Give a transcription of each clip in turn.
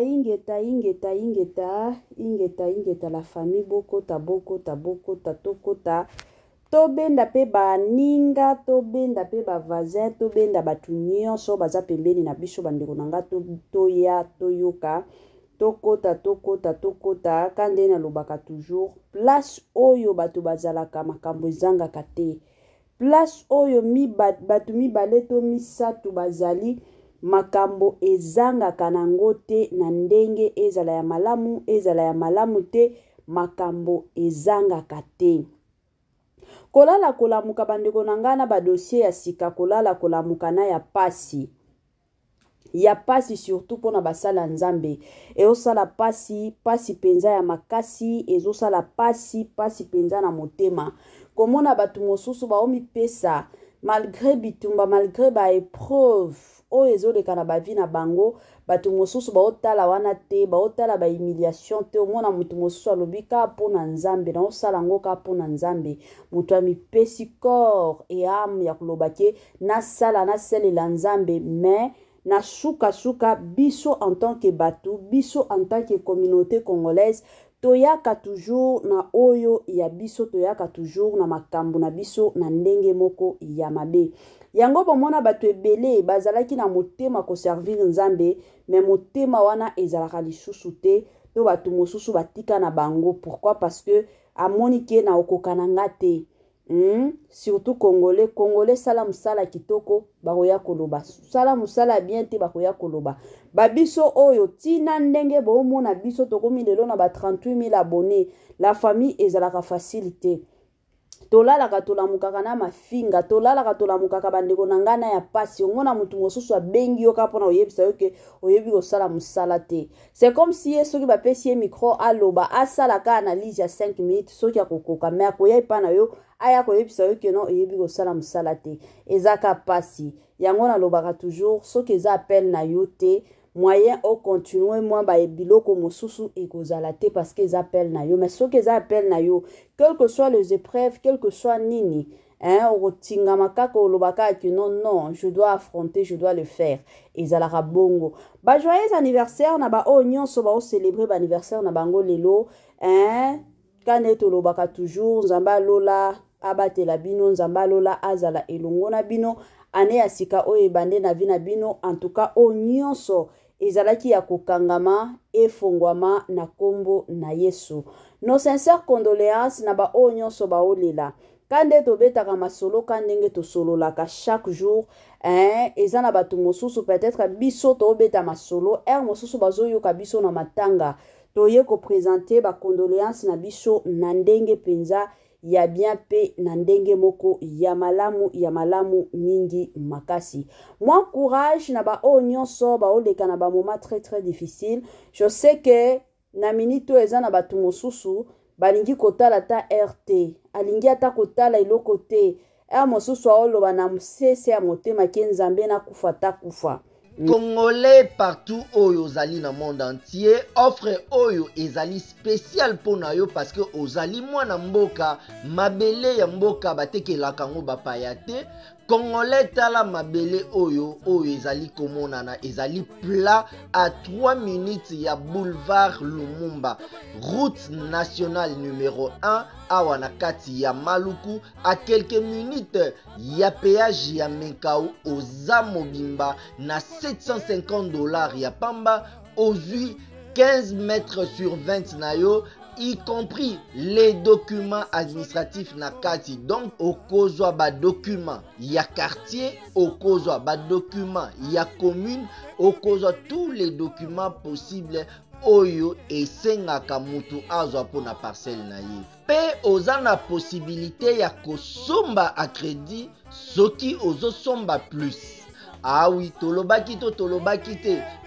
ingeta la famille bokota tokota tobenda pe baninga tobenda pe bavazin tobenda batu nyonso baza pembeni na biso bandeko na nga toya toyoka tokota kande na lobaka toujours place oyo bato bazalaka makambo ezangaka te place oyo batu mibale to misatu bazali makambo ezangaka nango te na ndenge ezala ya malamu te makambo ezangaka te kolala kolamuka bandeko na nga na badossier ya sika kolala kolamuka na ya pasi surtout pona basala nzambe ezosala pasi penza ya makasi ezosala pasi penza na motema komona batu mosusu baomipesa malgré bitumba malgré baépreuve oyo ezoleka na bavi na bango batu mosusu baotala wana te baotala bahumiliation te omona mutu mosusu alobi ka mpona nzambe naosala yango ka mpona nzambe mutu amipesi corps et âme ya koloba ke nasalela nzambe mais na suka biso en tant que batu biso en tant que communauté congolaise toyaka toujours na oyo ya biso toyaka toujours na makambo na biso na ndenge moko ya mabe yango bomona bato ebele bazalaki na motema ko servir nzambe mais motema wana ezalaka lisusu te to bato mosusu batika na bango pourquoi parce que amoni ke na okokana nga te surtout congolais sala musala kitoko bakoya koloba sala musala bien te bakoya koloba babiso oyo tina ndenge bomona biso tokomi lelo na ba 38 000 abonnés la famille ezalaka facilité tolalaka tolamukaka na mafinga tolalaka tolamukaka bandeko na ngana ya pasi omona mutu mosusu abengi yo kapona oyebisa yo ke oyebi kosala musala te c'est comme si soki bapesi ye micro aloba asalaka analyse ya 5 minutes soki akokoka me akoya epa na yo aya koyebisa yo ke no oyebi kosala musala te ezaka pasi yango nalobaka toujours soki eza appel na yo te moyen au continuer moi ba biloko mosusu ekozala te parce que appel na yo mais soki eza appel na yo quel que soit les épreuves quel que soit nini okotinga makaka olobaka que non je dois affronter je dois le faire ezalaka bongo ba joyeux anniversaire na ba o nyonso ba o célébrer ba anniversaire na bango lelo kane tolobaka toujours nzamba lola abatela bino nzamba lola azala elongo na bino ane ya sika oyo ebande na vi na bino en tout cas o nyonso ezalaki ya kokangama efongwama na kombo na Yesu. Nos sincères condoléances na ba o nyonso ba olela kande tobetaka masolo kandenge tosololaka chaque jour eza na batu mosusu peut-être biso tobeta masolo mosusu bazoyoka biso na matanga toye ko présenter ba condoléances na biso na ndenge penza ya bien pe na ndenge moko ya malamu mingi makasi. Moi courage na ba o nyonso ba oleka na ba moment très difficile. Je sais que na minito eza na batu mosusu balingi kotala ta RT alingi ata kotala iloko te mosusu aoloba na musese ya motema ke nzambe na kufa ta kufa. Congolais partout oyo ozali na monde entier offre oyo ezali spécial pona yo parce que ozali mwana mboka mabele ya mboka batekelaka ngo bapaya te Congolais tala mabele oyo ezali komonana ezali plat à 3 minutes ya boulevard Lumumba route nationale numéro 1 awa na kati ya Maluku à quelques minutes ya péage ya Menkau oza mobimba na $750 ya pamba ozui 15 mètres sur 20 na yo y compris les documents administratifs na kati donc okozwa ba documents ya quartier okozwa ba documents ya commune okozwa tous les documents possibles oyo esengaka mutu azwa pona parcelle na ye pe oza na possibilité ya kosomba a crédit soki ozosomba plus. Ah oui, tolobaki te,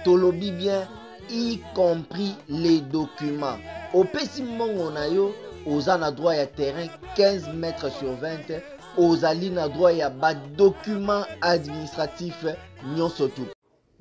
tolobi bien, y compris les documents. Opesi mongo na yo, oza na droit ya terrain 15 mètres sur 20, ozali na droit ya ba documents administratifs nyonso tu.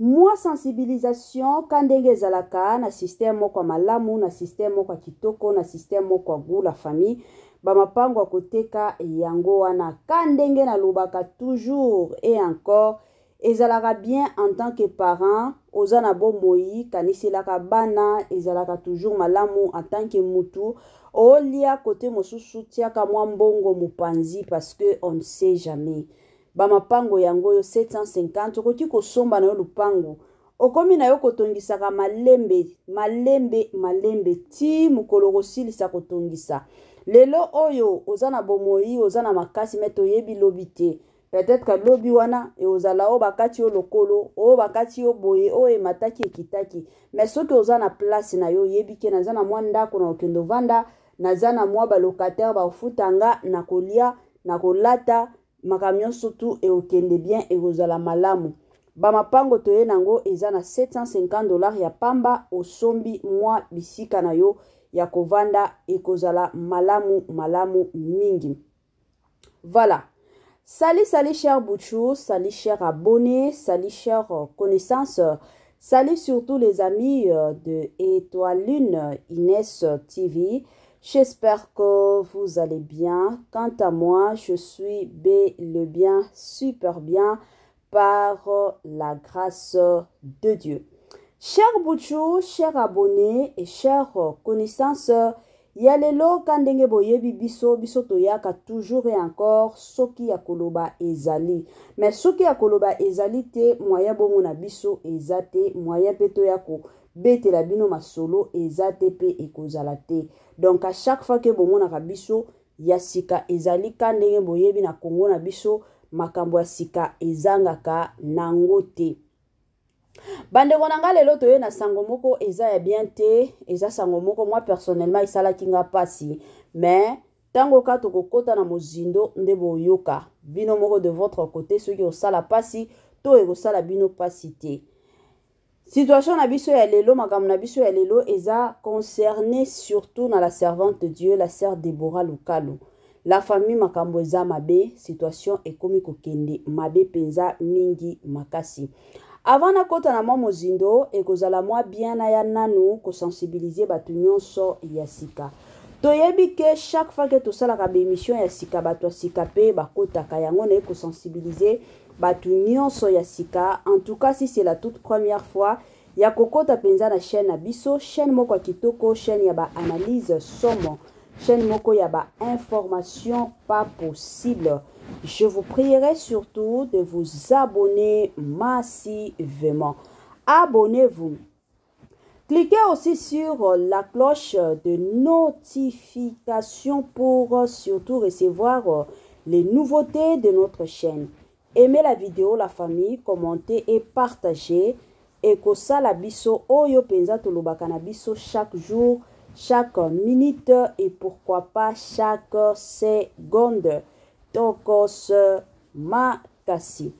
Moi sensibilisation kandenge ezalaka na système moko malamu na système moko kitoko na système moko gu la famille bamapango akoteka yango wana kandenge na lobaka toujours et encore ezalaka bien en tant que parent oza na bomoi kaniselaka bana ezalaka toujours malamu en tant que mutu olia côté mosusu tiaka mwa mbongo mopanzi parce que on ne sait jamais bamapango yango yo 750 okoki kosomba na yo lupango okomi na yo kotongisaka malembe ti mokolo kosilisa kotongisa lelo oyo oza na bomoi oza na makasi me toyebi lobi te peut-être que lobi wana ozala o bakati yo lokolo o bakati yo boye o emataki ekitaki mais soki oza na place na yo yebi ke naza na mwa ndako na okendo vanda naza na mwa balocataire bafutanga na kolia na kolata makambo nyonso tu eokende bien ekozala malamu bamapango toye nango eza na $750 ya pamba osombi mwa bisika na yo ya kovanda ekozala malamu mingi. Voilà. Salut chers Bouchou, salut chers abonnés, salut chers connaissances, salut surtout les amis de Étoile Lune Inès TV. J'espère que vous allez bien. Quant à moi, je suis bien, super bien par la grâce de Dieu. Chers Bouchou, chers abonnés et chers connaissances, yalelo kandenge boyebi biso toyaka toujours et encore soki ya koloba ezali. Mais soki ya koloba ezali te moyen bongo na biso ezate moyen peto yako bete la bino masolo ezate pe ekozala te. Donc à chaque fois que bongo na biso ya sika ezali kandenge boyebi na Congo na biso makambo ya sika ezangaka nango te. Bande konanga lelo toye na sangomoko eza ya bien te eza sangomoko moi personnellement isala kinga pasi mais tango ka tokokota na mozindo nde boyoka bino moko de votre côté ceux qui osala pasi to ekosala bino pasi te. Situation na biso ya lelo makambo na biso ya lelo eza concerné surtout na la servante de Dieu la sœur Déborah Lukalu. La famille makambo eza mabe situation ekomi kokende mabe penza mingi makasi. Avant na kota na mwa mozindo ekozala mwa bien na ya nanu ko sensibiliser batu nyonso ya sika. Toyebi ke chaque fois que tosalaka ba émission ya sika batu sika pe bakotaka yango na ko sensibiliser batu nyonso ya sika. En tout cas si c'est la toute première fois ya kokota penza na chaîne na biso chaîne moko kitoko chaîne ya ba analyse somo chaîne moko ya ba information pas possible. Je vous prierai surtout de vous abonner massivement. Abonnez-vous. Cliquez aussi sur la cloche de notification pour surtout recevoir les nouveautés de notre chaîne. Aimez la vidéo, la famille, commentez et partagez. Et que ça la biso oyo penza tolobaka na biso chaque jour, chaque minute et pourquoi pas chaque seconde. Tokos Makasi.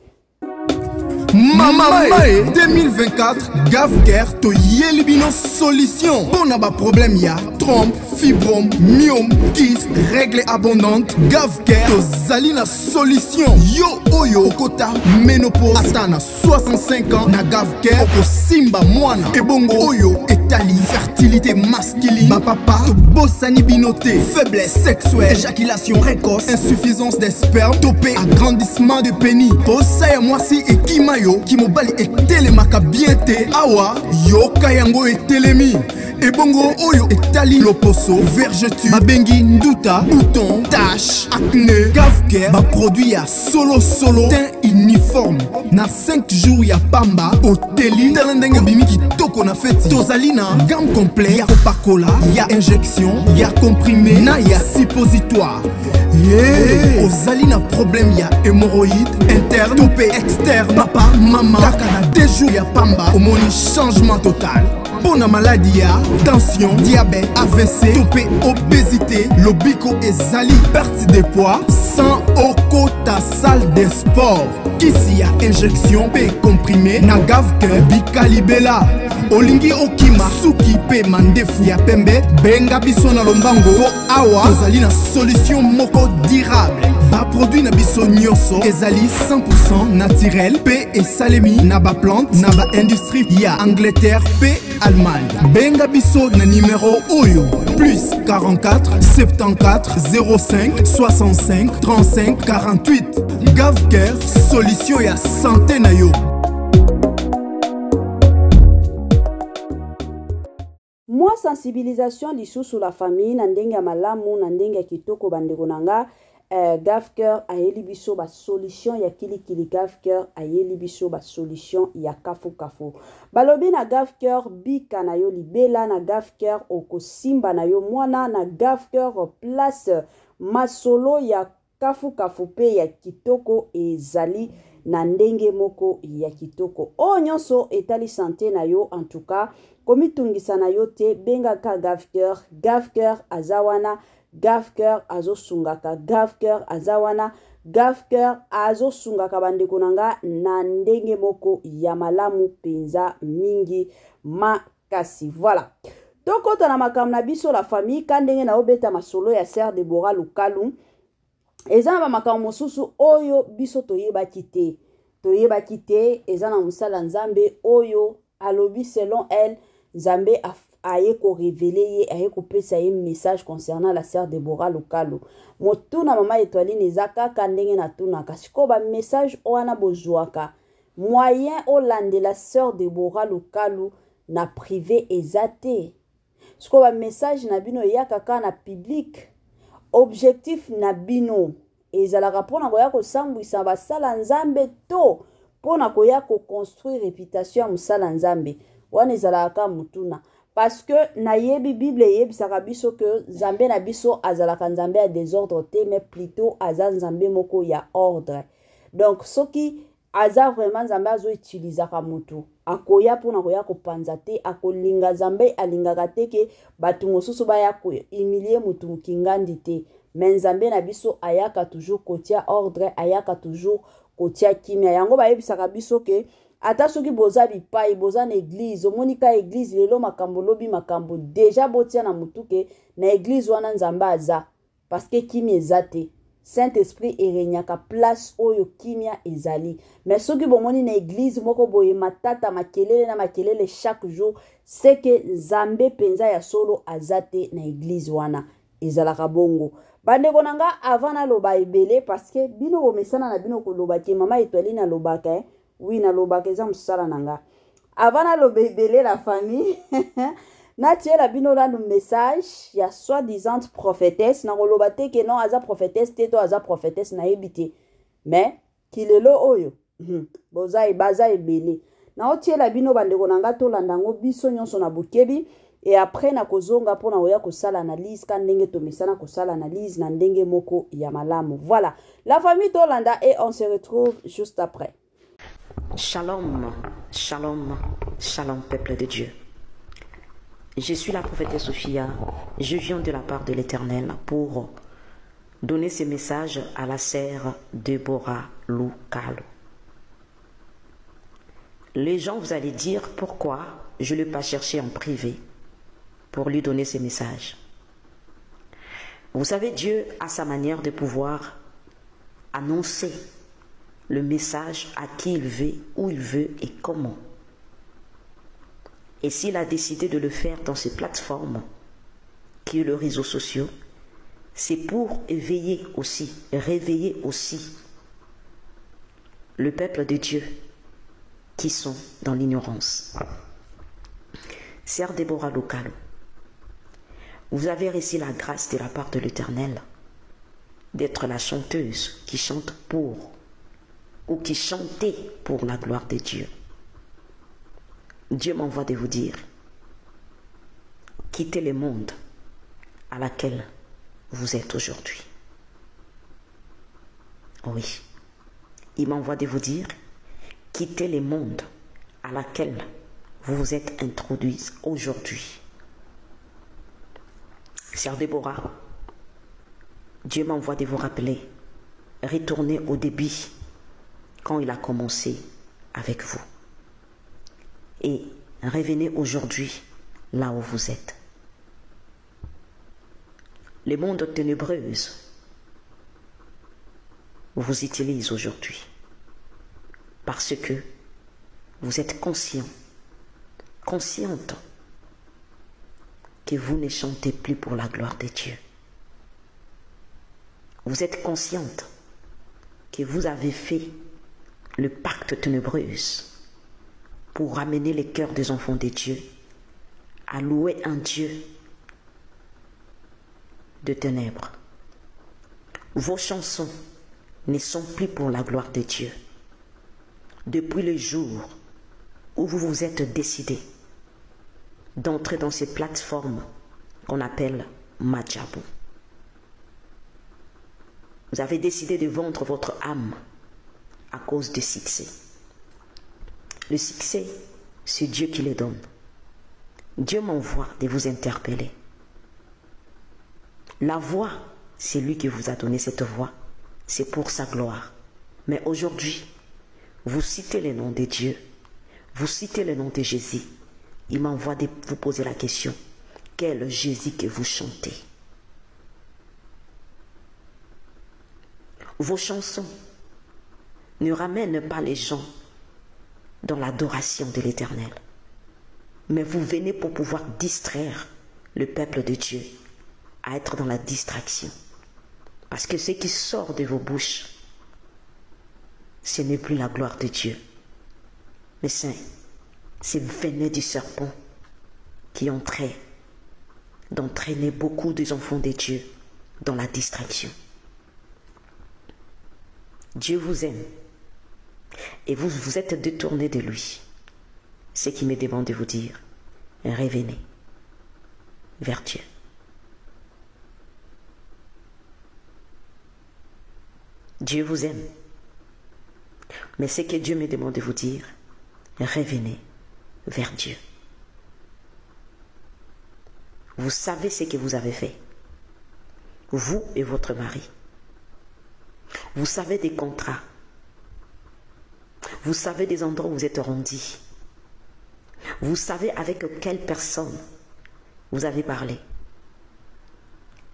Mama 2024 Gavker to yelibino solution. Pour n'a pas problème ya trompe, fibrome, myome, kyste, règle abondante. Gavker to zalina solution. Yo oyo kota ménopause atana 65 ans na Gavker oko simba mwana. Ebongo oyo etali fertilité masculine. Ma papa to bossani binoté, faiblesse sexuelle, éjaculation précoce, insuffisance des spermes, topé agrandissement de pénis. Bossa ya mwasi et kimayo ki mobali etelemaka bien te awa yo kayango etelemi ebongo oyo etali loposo vergeture babengi nduta bouton tache acné Gavker ba produit ya solo teint uniforme na 5 jours ya pamba oteli talendenge bimi kitoko na feti tozali na gamme complet ya kopakola ya injection ya comprimé na ya suppositoire. Yeah. Ozali na problème ya hémorroïde interne topé externe papa maman kaka na 2 jours ya pamba omoni changement total. Pour la maladie ya tension diabète AVC topé obésité lobiko ezali perte de poids sans okota salle de sport kisi ya injection pe comprimé na Gavker bikalibela olingi okima suki pe mandefu ya pembe benga biso na lombango po awa tozali na solution moko durable ba produit na biso nyonso ezali 100% naturel pe esalemi na ba plante na ba industrie ya Angleterre pe Allemagne. Benga biso na numéro oyo plus 44 74 05 65 35 48. Gavker, solution ya santé na yo. Moi sensibilisation lisusu la famille na ndenge ya malamu na ndenge ya kitoko bandeko nanga. Gavker ayeli biso ba solution ya kilikili. Gavker ayeli biso ba solution ya kafu kafu. Balobi na Gavker bika na yo libela, na Gavker okosimba na yo mwana, na Gavker place masolo ya kafu kafu pe ya kitoko ezali na ndenge moko ya kitoko. O nyonso etali santé na yo en tout cas. Komitungisa na yo te benga ka Gavker. Gavker azawana. Gavker azo sungaka. Gavker azawana. Gavker azo sungaka bandeko nanga na ndenge moko ya malamu penza mingi makasi. Voilà. Tokota na makam na biso la famille kandenge na obeta masolo ya Sœur Deborah Lukalu. Eza na makam mosusu oyo biso toyebaki te. Toyebaki te eza na musala nzambe oyo alobi selon elle Nzambe aye ko révéler ye aye ko pesa ye message concernant la Sœur Deborah Lukalu. Motuna mama Étoiline ezaka kandenge na tuna kasiko ba message oana bozwaka moyen olande la Sœur Deborah Lukalu na privé ezate. Siko ba message na bino yaka ka na public. Objectif na bino ezalaka pona koya ko sambwisa basala nzambe to pona koya ko construire réputation ya musala nzambe. Wana ezalaka mutuna parce que na yebi Bible yebisaka biso que nzambe na biso azalaka nzambe ya désordre te mais plutôt aza nzambe moko ya ordre. Donc soki aza vraiment nzambe azo utilizaka mutu akoya pona koya ko panza te akolinga nzambe alingaka te ke batu mosusu baya ko humilier mutu kingandi te. Mais nzambe na biso ayaka toujours kotia ordre, ayaka toujours kotia kimia. Yango ba yebisaka biso ke ata soki boza bipai boza na église omonika église lelo makambo lobi makambo déjà botia na mutuke na église wana nzamba aza parce que kimia ezate Saint-Esprit erenyaka place oyo kimia ezali. Mais soki bomoni na église moko boye matata makelele na makelele chaque jour c'est que nzambe penza ya solo azate na église wana ezalaka bongo. Bandeko nanga avant na loba ebele parce que bino bomesana na bino ko loba ke mama Étoiline na lobaka oui na lobaka eza musala nanga. Avant na loba ebele la famille na tie la bino la message ya soi-disant prophétesse na loba te ke non aza prophétesse te to aza prophétesse na ebité. Mais kilelo oyo boza baza ebele. Na otie la bino bandeko nanga to landango biso nyonso na bukebi. Et après na kozonga pona oya kosala analyse kan ndenge to mesana kosala analyse na ndenge moko ya malamu. Voilà, la famille Tolanda et on se retrouve juste après. Shalom, shalom, shalom peuple de Dieu. Je suis la prophétesse Sophia. Je viens de la part de l'Éternel pour donner ce message à la sœur Deborah Lukalu. Les gens vous allez dire pourquoi je ne l'ai pas cherché en privé pour lui donner ces messages. Vous savez, Dieu a sa manière de pouvoir annoncer le message à qui il veut, où il veut et comment. Et s'il a décidé de le faire dans ces plateformes, qui est le réseau social, c'est pour éveiller aussi, réveiller aussi le peuple de Dieu qui sont dans l'ignorance. Sœur Deborah Lukalu, vous avez reçu la grâce de la part de l'Éternel d'être la chanteuse qui chante pour ou qui chantait pour la gloire de Dieu. Dieu m'envoie de vous dire, quittez le monde à laquelle vous êtes aujourd'hui. Oui, il m'envoie de vous dire, quittez le monde à laquelle vous vous êtes introduits aujourd'hui. Sœur Déborah, Dieu m'envoie de vous rappeler, retournez au début quand il a commencé avec vous. Et revenez aujourd'hui là où vous êtes. Le monde ténébreux vous utilise aujourd'hui. Parce que vous êtes conscient, consciente que vous ne chantez plus pour la gloire de Dieu. Vous êtes consciente que vous avez fait le pacte ténébreux pour ramener les cœurs des enfants de Dieu à louer un Dieu de ténèbres. Vos chansons ne sont plus pour la gloire de Dieu. Depuis le jour où vous vous êtes décidé d'entrer dans ces plateformes qu'on appelle Madjabou, vous avez décidé de vendre votre âme à cause du succès. Le succès, c'est Dieu qui le donne. Dieu m'envoie de vous interpeller. La voix, c'est lui qui vous a donné cette voix. C'est pour sa gloire. Mais aujourd'hui, vous citez le nom de Dieu. Vous citez le nom de Jésus. Il m'envoie de vous poser la question. Quel Jésus que vous chantez? Vos chansons ne ramènent pas les gens dans l'adoration de l'Éternel. Mais vous venez pour pouvoir distraire le peuple de Dieu à être dans la distraction. Parce que ce qui sort de vos bouches, ce n'est plus la gloire de Dieu. Mais c'est venin du serpent qui entrait d'entraîner beaucoup des enfants de Dieu dans la distraction. Dieu vous aime et vous vous êtes détourné de lui. Ce qui me demande de vous dire, revenez vers Dieu. Dieu vous aime. Mais ce que Dieu me demande de vous dire, revenez vers Dieu. Vous savez ce que vous avez fait, vous et votre mari. Vous savez des contrats. Vous savez des endroits où vous êtes rendus. Vous savez avec quelle personne vous avez parlé.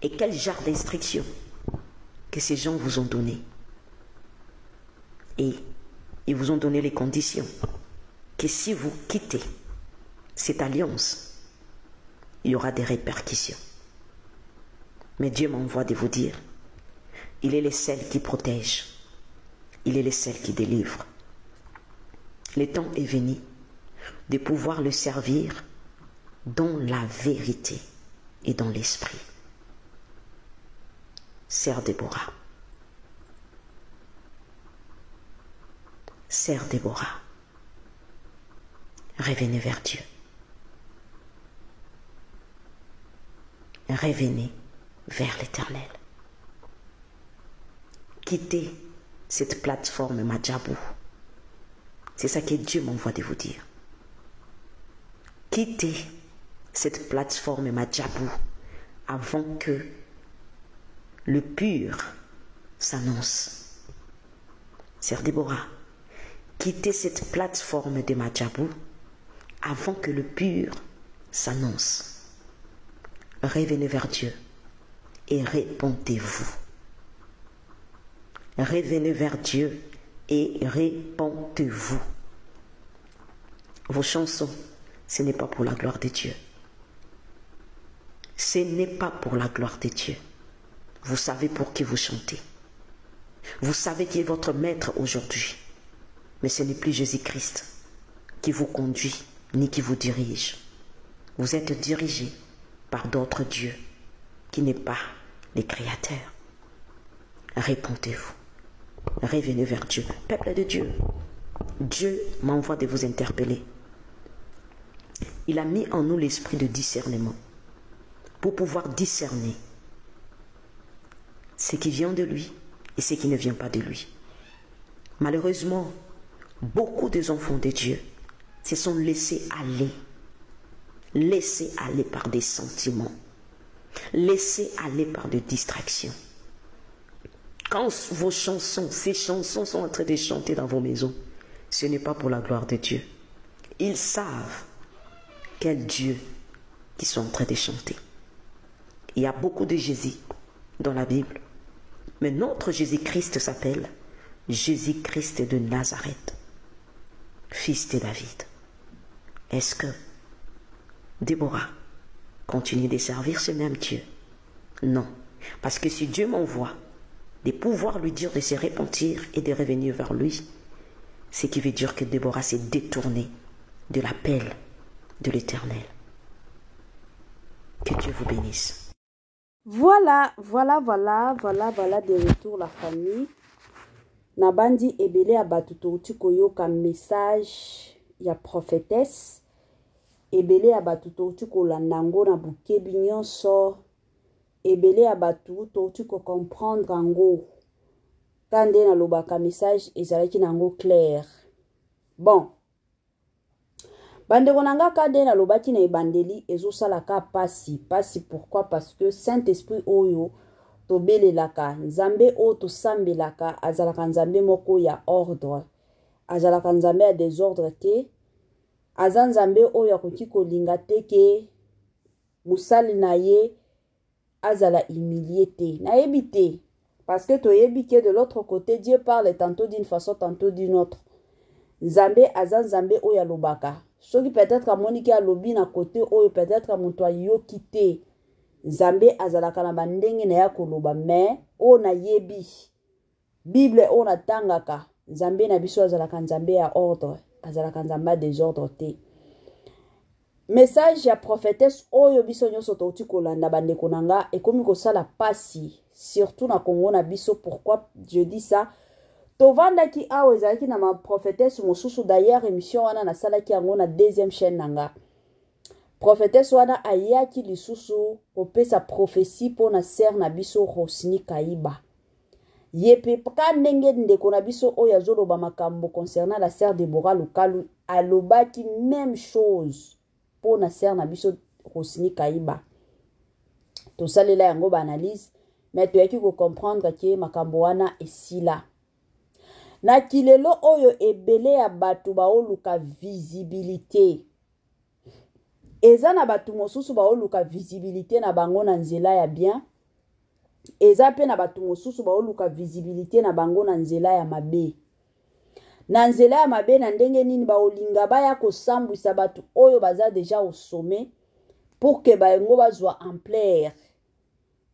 Et quel genre d'instruction que ces gens vous ont donné. Et ils vous ont donné les conditions que si vous quittez cette alliance, il y aura des répercussions. Mais Dieu m'envoie de vous dire, il est le seul qui protège. Il est le seul qui délivre. Le temps est venu de pouvoir le servir dans la vérité et dans l'esprit. Sœur Déborah. Sœur Déborah. Revenez vers Dieu. Revenez vers l'Éternel. Quittez cette plateforme Madjabou. C'est ça que Dieu m'envoie de vous dire. Quittez cette plateforme Madjabou avant que le pur s'annonce. Sœur Déborah, quittez cette plateforme de Madjabou avant que le pur s'annonce. Revenez vers Dieu et répondez-vous. Revenez vers Dieu et répondez-vous. Vos chansons, ce n'est pas pour la gloire de Dieu. Ce n'est pas pour la gloire de Dieu. Vous savez pour qui vous chantez. Vous savez qui est votre maître aujourd'hui. Mais ce n'est plus Jésus-Christ qui vous conduit ni qui vous dirige. Vous êtes dirigé par d'autres dieux qui n'est pas les créateurs. Répondez-vous. Revenez vers Dieu. Peuple de Dieu, Dieu m'envoie de vous interpeller. Il a mis en nous l'esprit de discernement pour pouvoir discerner ce qui vient de lui et ce qui ne vient pas de lui. Malheureusement, beaucoup des enfants de Dieu se sont laissés aller par des sentiments, laissés aller par des distractions. Quand vos chansons, ces chansons sont en train de chanter dans vos maisons, ce n'est pas pour la gloire de Dieu. Ils savent quel Dieu qu'ils sont en train de chanter. Il y a beaucoup de Jésus dans la Bible, Mais notre Jésus-Christ s'appelle Jésus-Christ de Nazareth, fils de David. Est-ce que Déborah continue de servir ce même Dieu? Non. Parce que si Dieu m'envoie de pouvoir lui dire de se repentir et de revenir vers lui, ce qui veut dire que Déborah s'est détournée de l'appel de l'Éternel. Que Dieu vous bénisse. Voilà de retour la famille. Nabandi ebele abatuto koyoka message ya prophétesse. Ebele abatuto kolandango na bukebi nyonso. Ebele abatuto comprendre ango. Kande na lobaka message ezalaki nango clair. Bon. Bande konanga kande na lobaki na ebandeli ezosalaka pasi pourquoi? Parce que Saint-Esprit oyo tobelelaka nzambe o tosambelaka azalaka nzambe moko ya ordre, azalaka nzambe ya désordre te, aza nzambe oyo akoki kolinga te ke musali na ye azala humilié te. Nayebi te parce que toyebi ke de l'autre côté Dieu parle tantôt d'une façon tantôt d'une autre. Nzambe aza nzambe oyo alobaka. Soki peut-être à Monique alobi na côté oyo peut-être à montoa yo kité. Nzambe azalaka na bandenge na ya koloba mais o na yebi. Bible o na tangaka. Nzambe na biso azalaka nzambe ya ordre, azalaka nzambe désordre te. Message ya prophétesse oyo biso nyonso toti kolanda bande konanga ekomi kosala pasi surtout na Congo na biso. Pourquoi je dis ça? Tovanda ki awe ezalaki na ma prophétesse mosusu d'ailleurs émission wana na salaki yango na deuxième chaîne nanga. Prophétesse wana ayaki lisusu kopesa prophétie pour na sœur na biso Rosini Kaiba. Yepe ka ndenge ndeko na biso oyo azoloba makambo concernant la sœur Déborah Lukalu alobaki même chose pour na sœur na biso Rosini Kaiba. To salela yango ba analyse mais toyaki ko comprendre que makambo wana esila. Na kilelo oyo ebele ya batu baoluka visibilité. Eza na batu mosusu baoluka visibilité na bango na nzela ya bien. Eza pe na batu mosusu baoluka visibilité na bango na nzela ya mabe. Na nzela ya mabe na ndenge nini baolinga baya kosambwisa batu oyo baza déjà au sommet pour que baengo bazwa ampleur.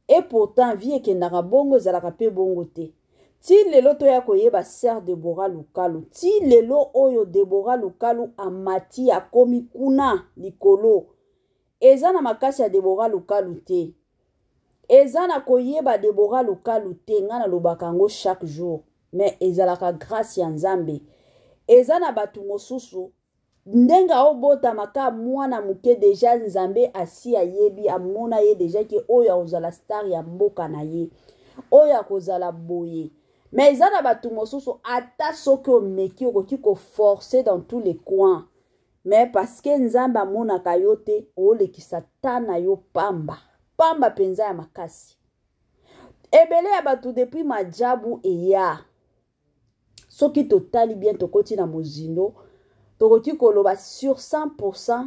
Et pourtant vie ekendaka bongo ezalaka pe bongo te. Ti lelo to ya koyeba sœur Déborah Lukalu. Ti lelo oyo Déborah Lukalu amati ya komi kuna likolo. Eza na makasi ya Déborah Lukalu te. Eza na koyeba Déborah Lukalu te nga na lobaka ngo chaque jour. Mais ezalaka grâce ya Nzambe. Eza na batu mosusu. Ndenga obota maka mwana muke deja Nzambe asi ya yebi amona ye deja ki oyo ozala star ya mboka na ye. Oyo akozala boye. Mais ils ont battu mosusu ata soki omeki okoki ko forcer dans tous les coins. Mais parce que Nzamba mona kayote olekisa tana yo pamba. Pamba penza ya makasi. Ebele ya batu depuis majabu eya. Soki totali bien tokoti na mozindo. Tokoki koloba sur 100%,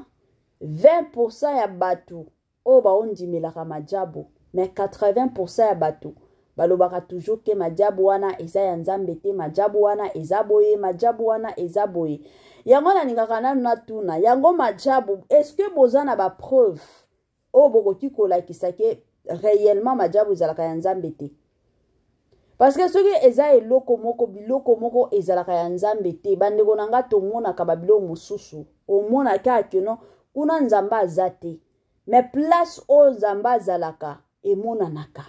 20% ya batu. O ba ondimelaka majabu. Mais 80% ya batu. Balobaka toujours que majabu wana eza ya Nzambe te, majabu wana eza boye, majabu wana eza boye. Yango na ningaka nanu na tuna, yango majabu, est-ce que boza na ba preuve o bokoki kolakisa ke réellement majabu ezalaka ya Nzambe te? Parce que soki eza eloko moko biloko moko ezalaka ya Nzambe te, bandeko nanga tomonaka ba biloko mosusu, omonaka ke non kuna Nzambe aza te. Mais place o Nzambe azalaka emonanaka.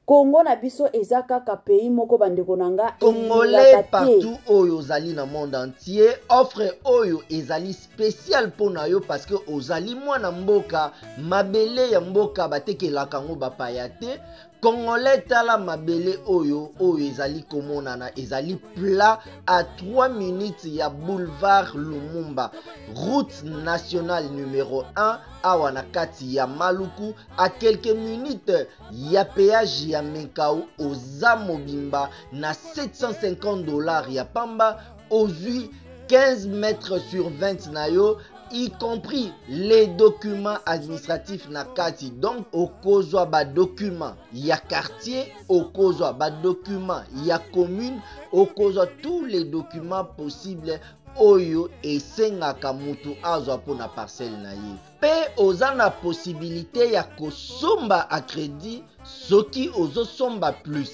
Congo na biso eza kaka pays moko bandeko nanga Congolais partout oyo ozali na monde entier offre oyo ezali spécial pona yo parce que ozali mwana mboka mabele ya mboka batekelaka ngo bapaya te. Congolais tala mabele oyo ezali komonana ezali plat à 3 minutes ya boulevard Lumumba, route nationale numéro 1 awa na kati ya Maluku, à quelques minutes ya péage ya Menkau oza mobimba na $750 ya pamba ozui 15 mètres sur 20 na yo y compris les documents administratifs na kati. Donc okozwa ba document ya quartier, okozwa ba document ya commune, okozwa tous les documents possibles oyo esengaka mutu azwa pona parcelle na ye. Pe oza na possibilité ya kosomba a crédit soki ozosomba plus.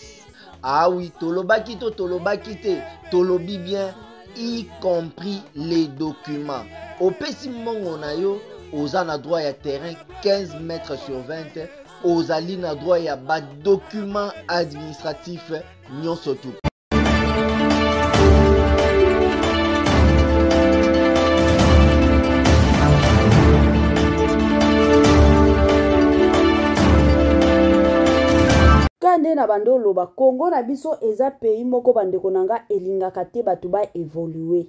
Ah oui, tolobaki to tolobaki te, tolobi bien, y compris les documents. Opesi mongo na yo, oza na droit ya terrain 15 mètres sur 20, ozali na droit ya ba document administratif nyonso tu. Kande na bando loba Congo na biso eza pays moko bandeko nanga elingaka te batu ba évoluer.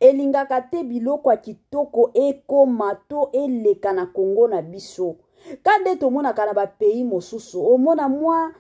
Elingaka te biloko ya kitoko ekoma to eleka na Congo na biso. Kande tomona kana ba pays mosusu omona moi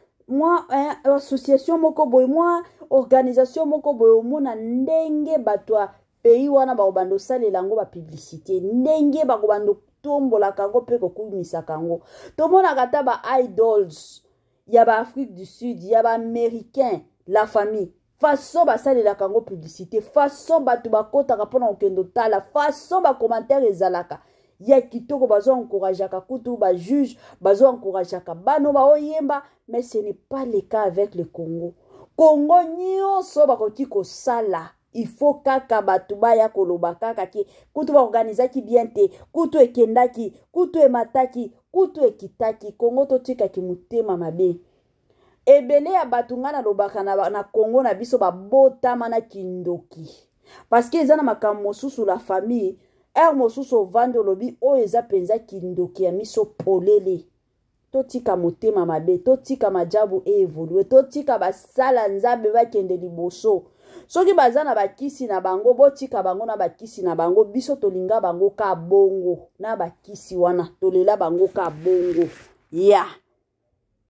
association moko boy moi organisation moko boy omona ndenge batu ya pays wana ba bando salela ngo ba publicité ndenge ba bando tombola kango pe kokumisa kango. Tomona kata ba idols ya ba Afrique du Sud, ya ba américain, la famille. Façon ba salela kango publicité, façon ba tuba kota kapona okendo tala, façon ba commentaire ezalaka. Ya kitoko bazo encourager ka kutu ba juge, bazo encourager ka bano ba oyemba, mais ce n'est pas le cas avec le Congo. Congo nyonso ba koti ko sala. Il faut kaka batuba ya koloba kaka ki kutu ba organiser ki bien te, kutu ekendaki, kutu emataki, kutu ekitaki. Congo to tika ki mutema mabe. Ebele ya batungana lobaka na Congo na biso ba botama na kindoki. Parce que ezana makambo mosusu la famille, mosusu vando lobi o eza penza kindoki ya miso polele. To tika mutema mabe, to tika majabu evolue, to tika basala nzabe bakende liboso. Soki bazana bakisi na bango botika bango na bakisi na bango biso tolinga bango ka bongo na bakisi wana tolela bango ka bongo. Yeah.